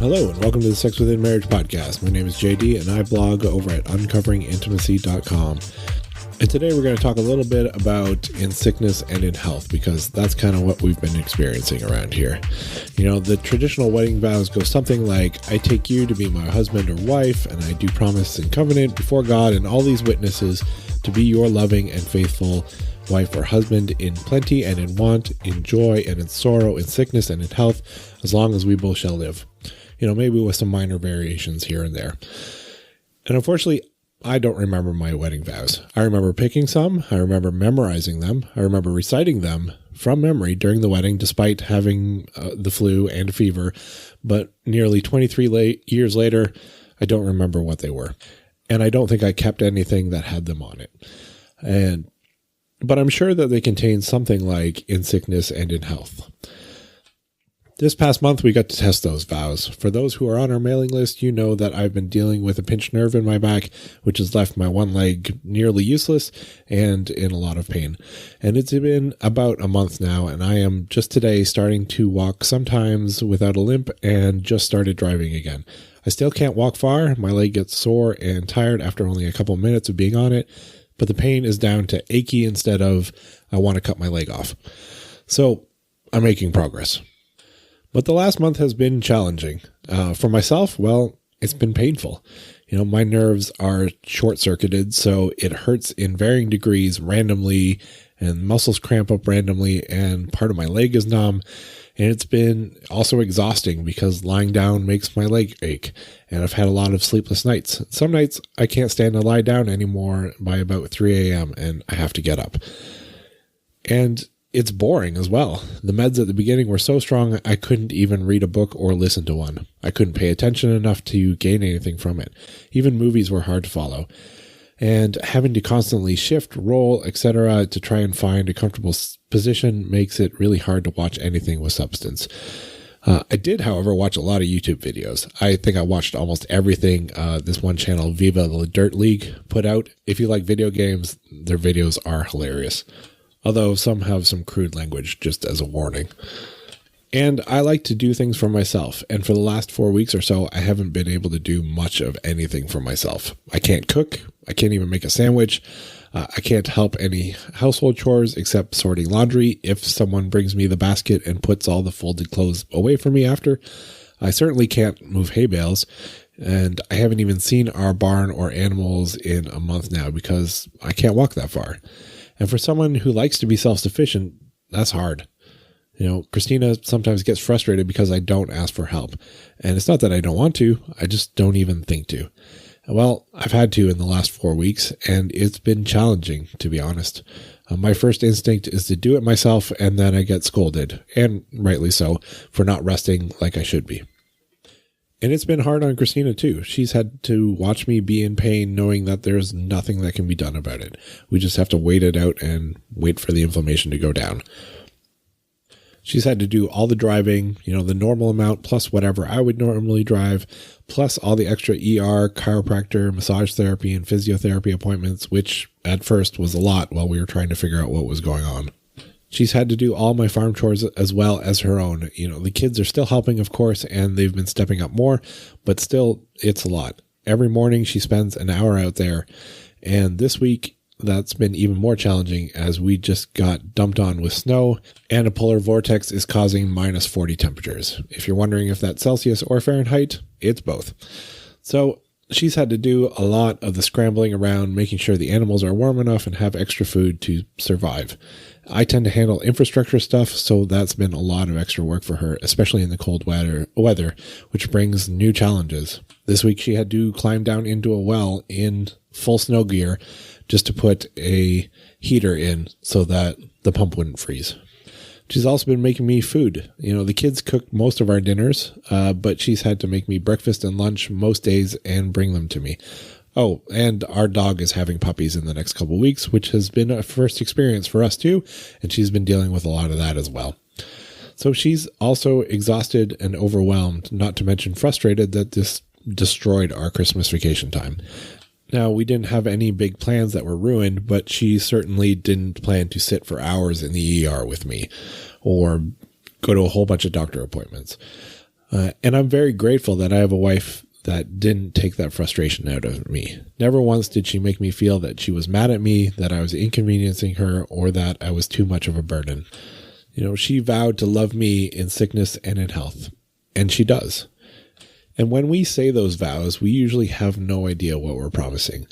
Hello, and welcome to the Sex Within Marriage podcast. My name is JD, and I blog over at uncoveringintimacy.com. And today we're going to talk a little bit about in sickness and in health, because that's kind of what we've been experiencing around here. You know, the traditional wedding vows go something like, I take you to be my husband or wife, and I do promise and covenant before God and all these witnesses to be your loving and faithful wife or husband in plenty and in want, in joy and in sorrow, in sickness and in health, as long as we both shall live. You know, maybe with some minor variations here and there. And unfortunately, I don't remember my wedding vows. I remember picking some. I remember memorizing them. I remember reciting them from memory during the wedding, despite having the flu and a fever. But nearly 23 years later, I don't remember what they were. And I don't think I kept anything that had them on it. But I'm sure that they contain something like in sickness and in health. This past month, we got to test those vows. For those who are on our mailing list, you know that I've been dealing with a pinched nerve in my back, which has left my one leg nearly useless and in a lot of pain. And it's been about a month now, and I am just today starting to walk sometimes without a limp and just started driving again. I still can't walk far. My leg gets sore and tired after only a couple of minutes of being on it, but the pain is down to achy instead of I want to cut my leg off. So I'm making progress. But the last month has been challenging. For myself, well, it's been painful. You know, my nerves are short-circuited, so it hurts in varying degrees randomly, and muscles cramp up randomly, and part of my leg is numb. And it's been also exhausting because lying down makes my leg ache, and I've had a lot of sleepless nights. Some nights I can't stand to lie down anymore by about 3 a.m., and I have to get up. And it's boring as well. The meds at the beginning were so strong I couldn't even read a book or listen to one. I couldn't pay attention enough to gain anything from it. Even movies were hard to follow. And having to constantly shift, roll, etc. to try and find a comfortable position makes it really hard to watch anything with substance. I did, however, watch a lot of YouTube videos. I think I watched almost everything this one channel, Viva the Dirt League, put out. If you like video games, their videos are hilarious. Although some have some crude language, just as a warning. And I like to do things for myself. And for the last 4 weeks or so, I haven't been able to do much of anything for myself. I can't cook. I can't even make a sandwich. I can't help any household chores except sorting laundry if someone brings me the basket and puts all the folded clothes away for me after. I certainly can't move hay bales. And I haven't even seen our barn or animals in a month now because I can't walk that far. And for someone who likes to be self-sufficient, that's hard. You know, Christina sometimes gets frustrated because I don't ask for help. And it's not that I don't want to, I just don't even think to. Well, I've had to in the last 4 weeks, and it's been challenging, to be honest. My first instinct is to do it myself, and then I get scolded, and rightly so, for not resting like I should be. And it's been hard on Christina too. She's had to watch me be in pain knowing that there's nothing that can be done about it. We just have to wait it out and wait for the inflammation to go down. She's had to do all the driving, you know, the normal amount plus whatever I would normally drive, plus all the extra ER, chiropractor, massage therapy, and physiotherapy appointments, which at first was a lot while we were trying to figure out what was going on. She's had to do all my farm chores as well as her own. You know, the kids are still helping, of course, and they've been stepping up more, but still, it's a lot. Every morning she spends an hour out there, and this week that's been even more challenging as we just got dumped on with snow, and a polar vortex is causing minus 40 temperatures. If you're wondering if that's Celsius or Fahrenheit, it's both. So she's had to do a lot of the scrambling around, making sure the animals are warm enough and have extra food to survive. I tend to handle infrastructure stuff, so that's been a lot of extra work for her, especially in the cold weather, which brings new challenges. This week she had to climb down into a well in full snow gear just to put a heater in so that the pump wouldn't freeze. She's also been making me food. You know, the kids cook most of our dinners, but she's had to make me breakfast and lunch most days and bring them to me. Oh, and our dog is having puppies in the next couple of weeks, which has been a first experience for us too, and she's been dealing with a lot of that as well. So she's also exhausted and overwhelmed, not to mention frustrated that this destroyed our Christmas vacation time. Now, we didn't have any big plans that were ruined, but she certainly didn't plan to sit for hours in the ER with me or go to a whole bunch of doctor appointments. And I'm very grateful that I have a wife that didn't take that frustration out of me. Never once did she make me feel that she was mad at me, that I was inconveniencing her, or that I was too much of a burden. She vowed to love me in sickness and in health, and she does. And when we say those vows, we usually have no idea what we're promising.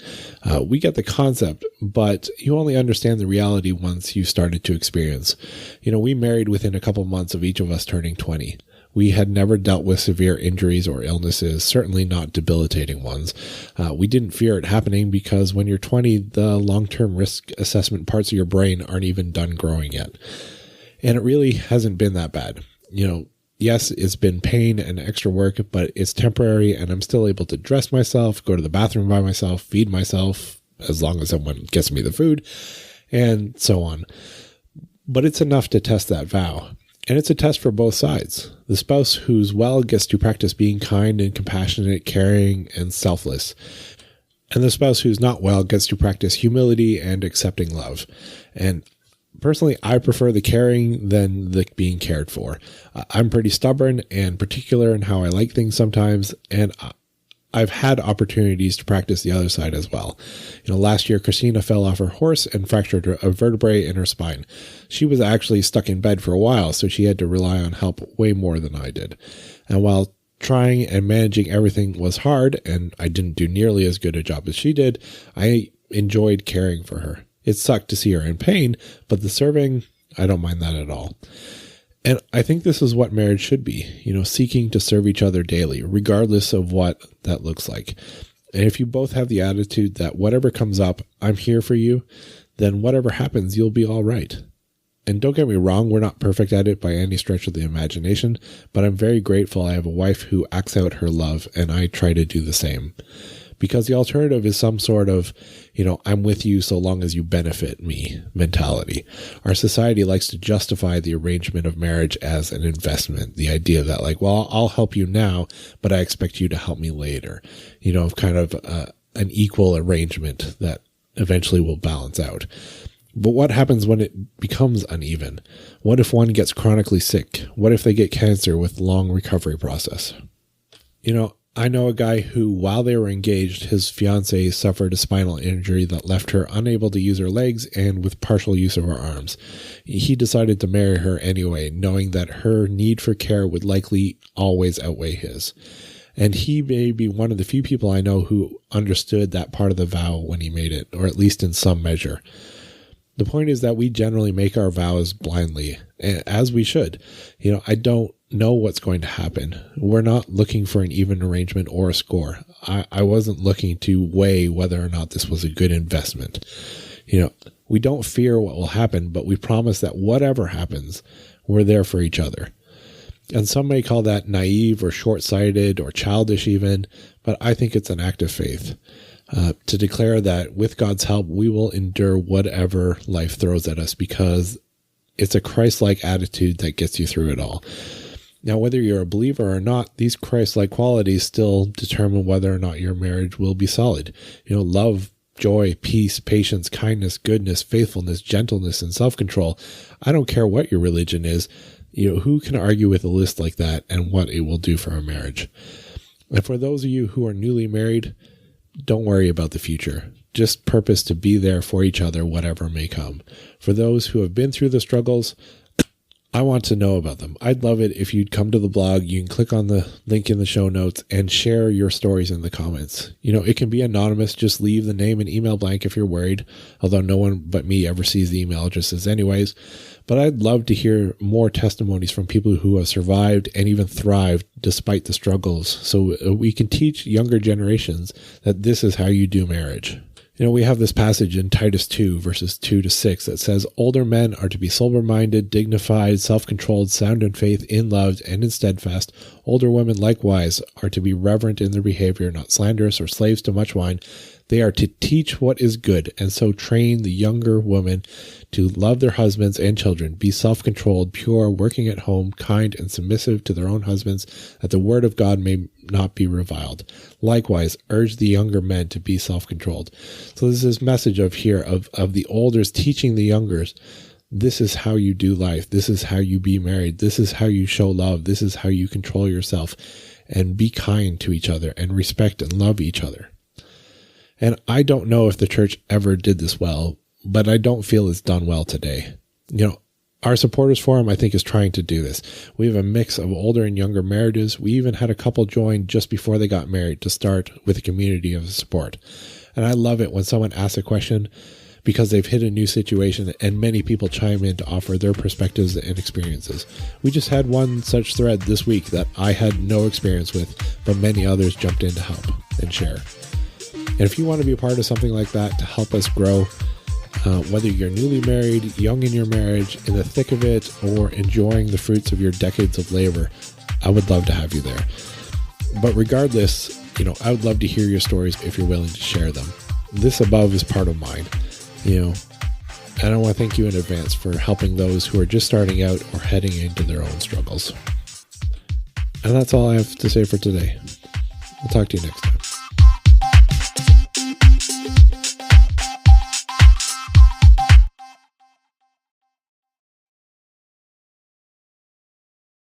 We get the concept, but you only understand the reality once you've started to experience. We married within a couple months of each of us turning 20. We had never dealt with severe injuries or illnesses, certainly not debilitating ones. We didn't fear it happening because when you're 20, the long-term risk assessment parts of your brain aren't even done growing yet. And it really hasn't been that bad. Yes, it's been pain and extra work, but it's temporary, and I'm still able to dress myself, go to the bathroom by myself, feed myself, as long as someone gets me the food, and so on. But it's enough to test that vow. And it's a test for both sides. The spouse who's well gets to practice being kind and compassionate, caring, and selfless. And the spouse who's not well gets to practice humility and accepting love. And personally, I prefer the caring than the being cared for. I'm pretty stubborn and particular in how I like things sometimes, and I've had opportunities to practice the other side as well. Last year, Christina fell off her horse and fractured a vertebrae in her spine. She was actually stuck in bed for a while, so she had to rely on help way more than I did. And while trying and managing everything was hard, and I didn't do nearly as good a job as she did, I enjoyed caring for her. It sucked to see her in pain, but the serving, I don't mind that at all. And I think this is what marriage should be, seeking to serve each other daily, regardless of what that looks like. And if you both have the attitude that whatever comes up, I'm here for you, then whatever happens, you'll be all right. And don't get me wrong, we're not perfect at it by any stretch of the imagination, but I'm very grateful I have a wife who acts out her love, and I try to do the same. Because the alternative is some sort of, I'm with you so long as you benefit me mentality. Our society likes to justify the arrangement of marriage as an investment. The idea that I'll help you now, but I expect you to help me later. Kind of an equal arrangement that eventually will balance out. But what happens when it becomes uneven? What if one gets chronically sick? What if they get cancer with long recovery process? I know a guy who, while they were engaged, his fiancée suffered a spinal injury that left her unable to use her legs and with partial use of her arms. He decided to marry her anyway, knowing that her need for care would likely always outweigh his. And he may be one of the few people I know who understood that part of the vow when he made it, or at least in some measure. The point is that we generally make our vows blindly, as we should. I don't know what's going to happen. We're not looking for an even arrangement or a score. I wasn't looking to weigh whether or not this was a good investment. We don't fear what will happen, but we promise that whatever happens, we're there for each other. And some may call that naive or short-sighted or childish even, but I think it's an act of faith. To declare that with God's help, we will endure whatever life throws at us because it's a Christ-like attitude that gets you through it all. Now, whether you're a believer or not, these Christ-like qualities still determine whether or not your marriage will be solid. Love, joy, peace, patience, kindness, goodness, faithfulness, gentleness, and self-control. I don't care what your religion is. Who can argue with a list like that and what it will do for a marriage? And for those of you who are newly married, don't worry about the future. Just purpose to be there for each other, whatever may come. For those who have been through the struggles, I want to know about them. I'd love it if you'd come to the blog. You can click on the link in the show notes and share your stories in the comments. It can be anonymous. Just leave the name and email blank if you're worried, although no one but me ever sees the email addresses anyways. But I'd love to hear more testimonies from people who have survived and even thrived despite the struggles, so we can teach younger generations that this is how you do marriage. We have this passage in Titus 2, verses 2-6 that says, older men are to be sober-minded, dignified, self-controlled, sound in faith, in love, and in steadfast. Older women likewise are to be reverent in their behavior, not slanderous or slaves to much wine. They are to teach what is good, and so train the younger women to love their husbands and children, be self-controlled, pure, working at home, kind, and submissive to their own husbands, that the word of God may not be reviled. Likewise, urge the younger men to be self-controlled. So there's this message of the elders teaching the youngers this is how you do life. This is how you be married. This is how you show love. This is how you control yourself, and be kind to each other and respect and love each other. And I don't know if the church ever did this well, but I don't feel it's done well today. Our supporters forum, I think, is trying to do this. We have a mix of older and younger marriages. We even had a couple join just before they got married to start with a community of support. And I love it when someone asks a question because they've hit a new situation and many people chime in to offer their perspectives and experiences. We just had one such thread this week that I had no experience with, but many others jumped in to help and share. And if you want to be a part of something like that to help us grow, whether you're newly married, young in your marriage, in the thick of it, or enjoying the fruits of your decades of labor, I would love to have you there. But regardless, I would love to hear your stories if you're willing to share them. This above is part of mine, and I want to thank you in advance for helping those who are just starting out or heading into their own struggles. And that's all I have to say for today. We'll talk to you next time.